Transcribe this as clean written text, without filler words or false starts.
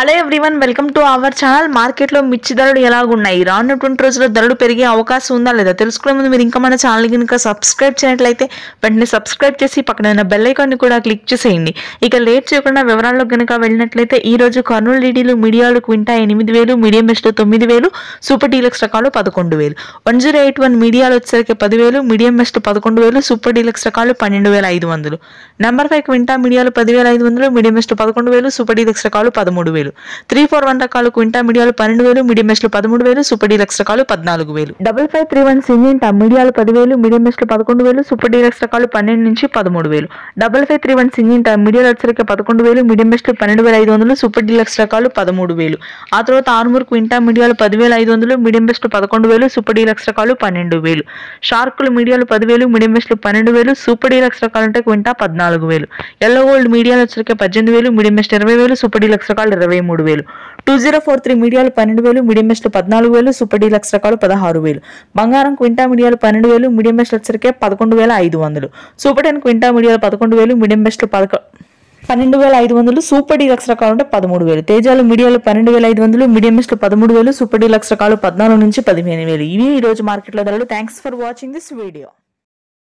Hello everyone, welcome to our channel. మార్కెట్లో మిర్చి ధరలు ఎలాగున్నాయి, రానున్నటువంటి రోజుల్లో ధరలు పెరిగే అవకాశం ఉందా లేదా తెలుసుకునే ముందు మీరు ఇంకా మన ఛానల్ కనుక సబ్స్క్రైబ్ చేయనట్లయితే వెంటనే సబ్స్క్రైబ్ చేసి పక్కన ఉన్న బెల్ ఐకాన్ని కూడా క్లిక్ చేసేయండి. ఇక లేట్ చేయకుండా వివరాల్లో కనుక వెళ్ళినట్లయితే ఈ రోజు కర్నూలు డీడీలు మీడియాలు క్వింటా 8,000, మీడియం బెస్ట్ 9,000, సూపర్ డీలక్స్ రకాలు 11,000, 1081 మీడియాలు వచ్చేసరికి 10,000, మీడియం బెస్ట్ 11,000, సూపర్ డీలక్స్ రకాలు 12,500, నెంబర్ 5 క్వింటా మీడియాలు 10,500, మీడియం బెస్ట్ 11,000, సూపర్ డీలక్స్ రకాలు 13,000, 341 రకాలు క్వింటా మీడియాలు 12,000, మీడియం బెస్ట్ 13,000, సూపర్ డీలక్స్ రకాలు 14,000, 5531 సింజెంటా మీడియాలు 10,000, మీడియం బెస్ట్ 11,000, సూపర్ డీలక్స్ రకాలు 12 నుంచి 13,000, 5531 సింజెంటా మీడియాలు వచ్చరికి 11,000, మీడియం బెస్ట్ 12,500, సూపర్ డీలక్స్ రకాలు 13,000. ఆ తర్వాత ఆర్మూర్ క్వింటా మీడియాలు 10,500, మీడియం బెస్ట్ 11,000, సూపర్ డీలక్స్ రకాలు 12,000, షార్కులు మీడియాలు 10,000, మీడియం బెస్ట్ 12,000, సూపర్ డీలక్స్ రకాలు అంటే క్వింటా 14,000, ఎల్లో గోల్డ్ మీడియాలు వచ్చరికి 18,000, మీడియం బెస్ట్ 20,000, సూపర్ డీలక్స్ రకాలు 23,000, 2043 మీడియాలు 12,000, మీడియం బెస్ట్ 14,000, సూపర్ డీలక్స్ రకాలు 16,000, బంగారం క్వింటా మీడియాలు 12,000, మీడియం బెస్ట్ వచ్చరికి 11,500, సూపర్ 10 క్వింటా మీడియాలు 11,000, మీడియం బెస్ట్ 12,500, సూపర్ డీలక్స్ రకాలు అంటే 13,000, తేజాలు మీడియాలు 12,500, మీడియం బెస్ట్ 13,000, సూపర్ డీలక్స్ రకాలు 14 నుంచి 15,000. ఇవి ఈ రోజు మార్కెట్లో ధరలు. Thanks for watching this video.